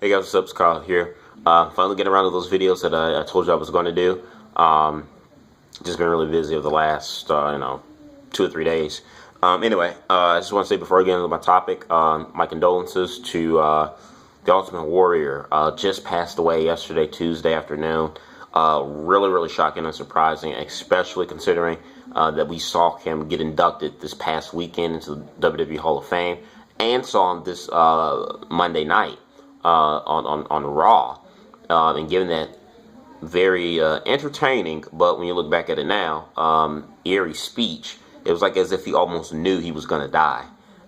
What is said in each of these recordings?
Hey guys, what's up? It's Carl here. Finally getting around to those videos that I told you I was going to do. Just been really busy over the last, 2 or 3 days. Anyway, I just want to say before I get into my topic, my condolences to the Ultimate Warrior. Just passed away yesterday, Tuesday afternoon. Really shocking and surprising, especially considering that we saw him get inducted this past weekend into the WWE Hall of Fame, and saw him this Monday night on Raw, and given that very entertaining, but when you look back at it now, eerie speech, it was like as if he almost knew he was going to die.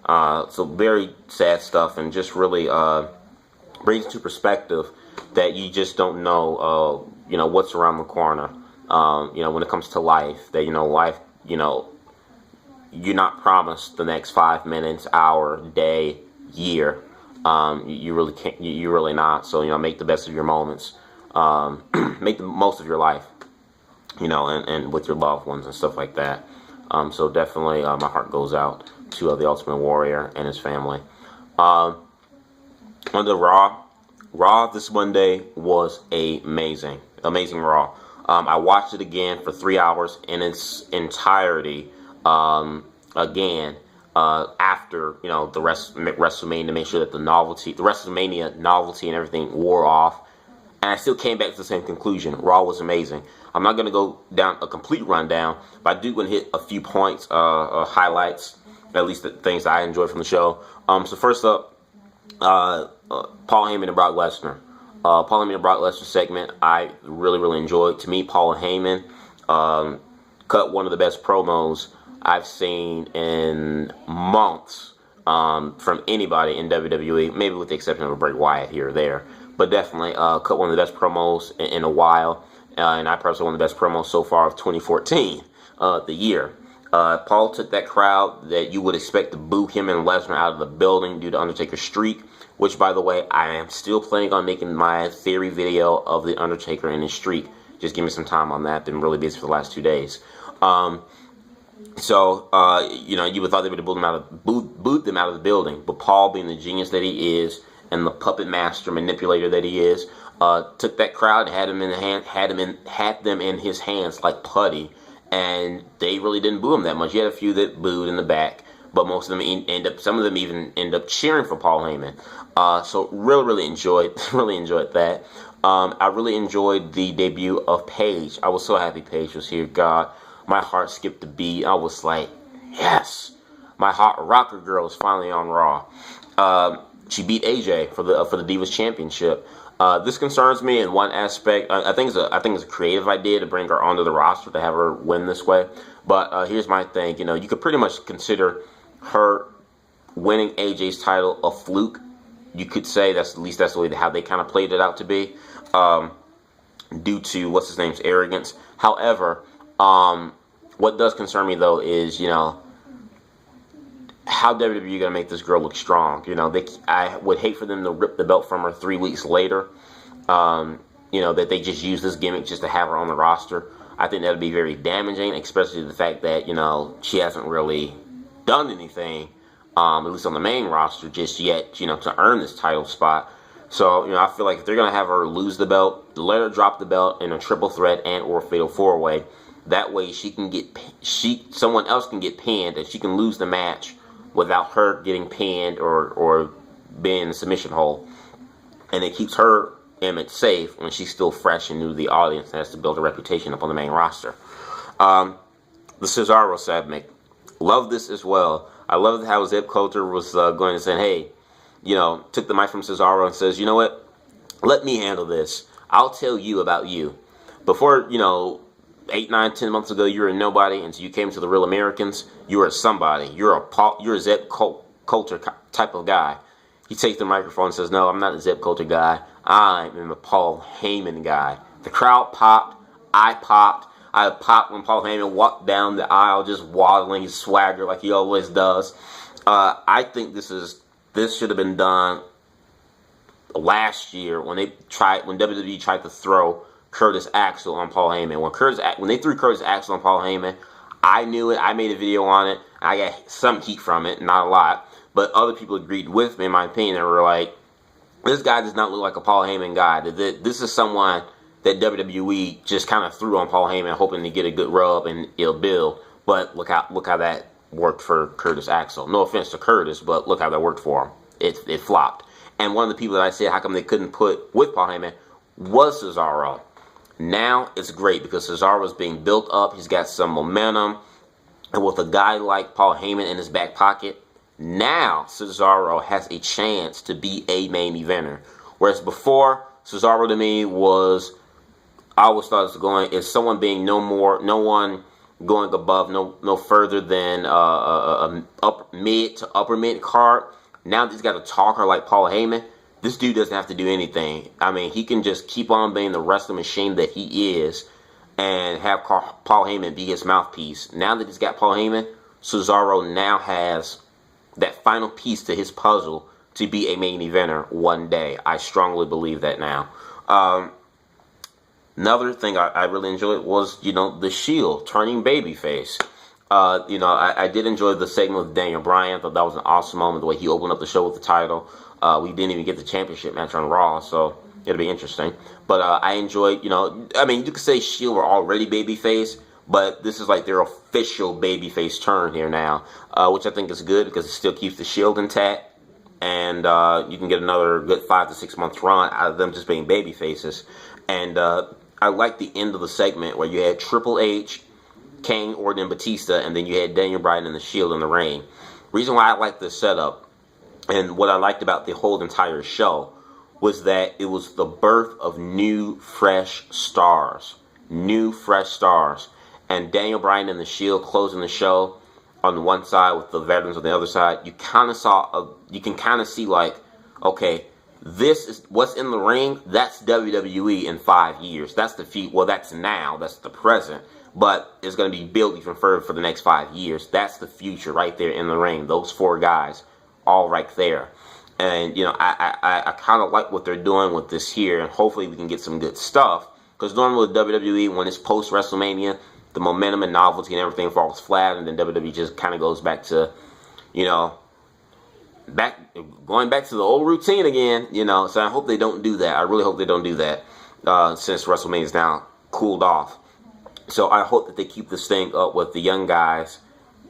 So very sad stuff, and just really brings into perspective that you just don't know, what's around the corner. When it comes to life, that life, you're not promised the next 5 minutes, hour, day, year. You really can't. You're really not. So make the best of your moments. Make the most of your life. And with your loved ones and stuff like that. So definitely, my heart goes out to the Ultimate Warrior and his family. On the Raw this Monday was amazing Raw. I watched it again for 3 hours in its entirety. Again, after the WrestleMania, to make sure that the WrestleMania novelty and everything wore off, and I still came back to the same conclusion. Raw was amazing. I'm not going to go down a complete rundown, but I do want to hit a few points, highlights, at least the things I enjoyed from the show. So first up, Paul Heyman and Brock Lesnar. Paul Heyman and Brock Lesnar segment I really enjoyed. To me, Paul Heyman cut one of the best promos I've seen in months from anybody in WWE, maybe with the exception of a Bray Wyatt here or there, but definitely cut one of the best promos in a while, and I personally one of the best promos so far of 2014, the year. Paul took that crowd that you would expect to boo him and Lesnar out of the building due to Undertaker's streak, which, by the way, I am still planning on making my theory video of the Undertaker and his streak. Just give me some time on that. Been really busy for the last 2 days. So you would thought they would have booed them out of the building, but Paul, being the genius that he is and the puppet master manipulator that he is, took that crowd and had them in his hands like putty, and they really didn't boo him that much. You had a few that booed in the back, but most of them some of them even end up cheering for Paul Heyman. So really enjoyed that. I really enjoyed the debut of Paige. I was so happy Paige was here. God, my heart skipped a beat. I was like, yes, my hot rocker girl is finally on Raw. She beat AJ for the Divas Championship. This concerns me in one aspect. I think it's a creative idea to bring her onto the roster to have her win this way. But here's my thing. You could pretty much consider her winning AJ's title a fluke. You could say that's the way how they kind of played it out to be, due to what's his name's arrogance. However, what does concern me though is how WWE gonna make this girl look strong. I would hate for them to rip the belt from her 3 weeks later. That they just use this gimmick just to have her on the roster. I think that would be very damaging, especially the fact that she hasn't really done anything, at least on the main roster just yet, to earn this title spot. So, I feel like if they're going to have her lose the belt, let her drop the belt in a triple threat and or fatal 4-way. That way someone else can get pinned and she can lose the match without her getting pinned or being in the submission hole. And it keeps her image safe when she's still fresh and new to the audience and has to build a reputation up on the main roster. The Cesaro segment. Love this as well. I love how Zeb Coulter was going to say, hey, took the mic from Cesaro and says, you know what? Let me handle this. I'll tell you about you. Before, 8, 9, 10 months ago, you were a nobody, until you came to the Real Americans. You were somebody. You're a Zeb Coulter type of guy. He takes the microphone and says, no, I'm not a Zeb Coulter guy. I'm a Paul Heyman guy. The crowd popped. I popped. I popped when Paul Heyman walked down the aisle, just waddling his swagger like he always does. I think this should have been done last year when WWE tried to throw Curtis Axel on Paul Heyman. When they threw Curtis Axel on Paul Heyman, I knew it. I made a video on it. I got some heat from it, not a lot, but other people agreed with me. In my opinion, they were like, This guy does not look like a Paul Heyman guy. This is someone that WWE just kind of threw on Paul Heyman, hoping to get a good rub and it'll build. But look how that worked for Curtis Axel. No offense to Curtis, but look how that worked for him. It flopped. And one of the people that I said, how come they couldn't put with Paul Heyman, was Cesaro. Now it's great because Cesaro's being built up. He's got some momentum. And with a guy like Paul Heyman in his back pocket, now Cesaro has a chance to be a main eventer. Whereas before, Cesaro to me was, I always thought it was going, is someone being no one going above, no further than mid to upper mid card. Now that he's got a talker like Paul Heyman, this dude doesn't have to do anything. I mean, he can just keep on being the wrestling machine that he is and have Paul Heyman be his mouthpiece. Now that he's got Paul Heyman, Cesaro now has that final piece to his puzzle to be a main eventer one day. I strongly believe that now. Another thing I really enjoyed was, the Shield turning babyface. I did enjoy the segment with Daniel Bryan. I thought that was an awesome moment, the way he opened up the show with the title. We didn't even get the championship match on Raw, so it'll be interesting. But I enjoyed, you could say Shield were already babyface, but this is like their official babyface turn here now, which I think is good because it still keeps the Shield intact, and you can get another good 5 to 6 months run out of them just being babyfaces. And I like the end of the segment where you had Triple H, Kane, Orton, and Batista, and then you had Daniel Bryan and the Shield in the ring. Reason why I like this setup, and what I liked about the whole entire show, was that it was the birth of new, fresh stars. New, fresh stars. And Daniel Bryan and the Shield closing the show on one side with the veterans on the other side. You can kind of see like, okay, this is what's in the ring. That's WWE in 5 years. That's the future. Well, that's now. That's the present. But it's going to be built even further for the next 5 years. That's the future right there in the ring. Those 4 guys, all right there. And, I kind of like what they're doing with this here. And hopefully we can get some good stuff. Because normally with WWE, when it's post-WrestleMania, the momentum and novelty and everything falls flat. And then WWE just kind of goes back to, going back to the old routine again. So I hope they don't do that. I really hope they don't do that since WrestleMania is now cooled off. So I hope that they keep this thing up with the young guys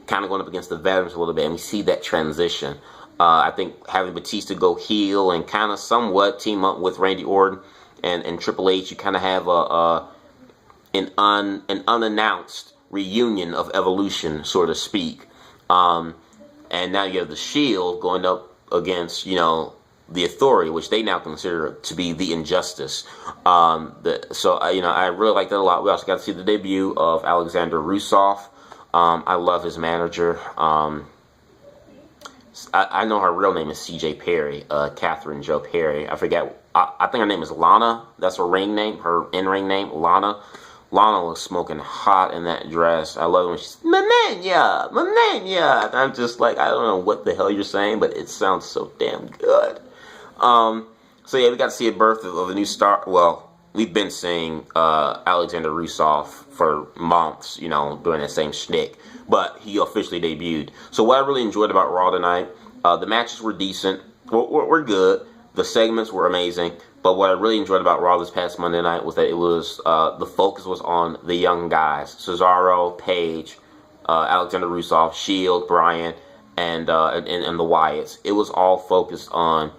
kind of going up against the veterans a little bit, and we see that transition. I think having Batista go heel and kind of somewhat team up with Randy Orton and Triple H, you kind of have an unannounced reunion of Evolution, so to speak. And now you have the Shield going up against, the Authority, which they now consider to be the Injustice. I really like that a lot. We also got to see the debut of Alexander Rusev. I love his manager. I know her real name is C.J. Perry, Catherine Joe Perry. I forget. I think her name is Lana. That's her ring name, her in-ring name, Lana. Lana was smoking hot in that dress. I love it when she's, Manania. I'm just like, I don't know what the hell you're saying, but it sounds so damn good. So yeah, we got to see a birth of a new star. Well, we've been seeing Alexander Rusev for months, doing that same shtick. But he officially debuted. So what I really enjoyed about Raw tonight, the matches were decent. Were good. The segments were amazing. But what I really enjoyed about Raw this past Monday night was that it was the focus was on the young guys: Cesaro, Paige, Alexander Rusev, Shield, Bryan, and the Wyatts. It was all focused on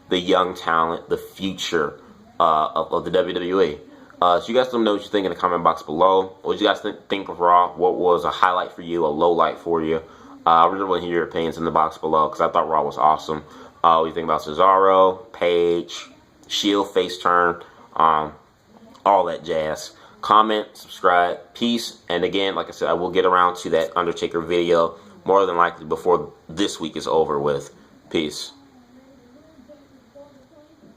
the young talent, the future of the WWE. So you guys let me know what you think in the comment box below. What you guys think of Raw? What was a highlight for you, a low light for you? I really want to hear your opinions in the box below because I thought Raw was awesome. What do you think about Cesaro, Paige, Shield face turn, all that jazz? Comment, subscribe, peace. And again, like I said, I will get around to that Undertaker video more than likely before this week is over with. Peace.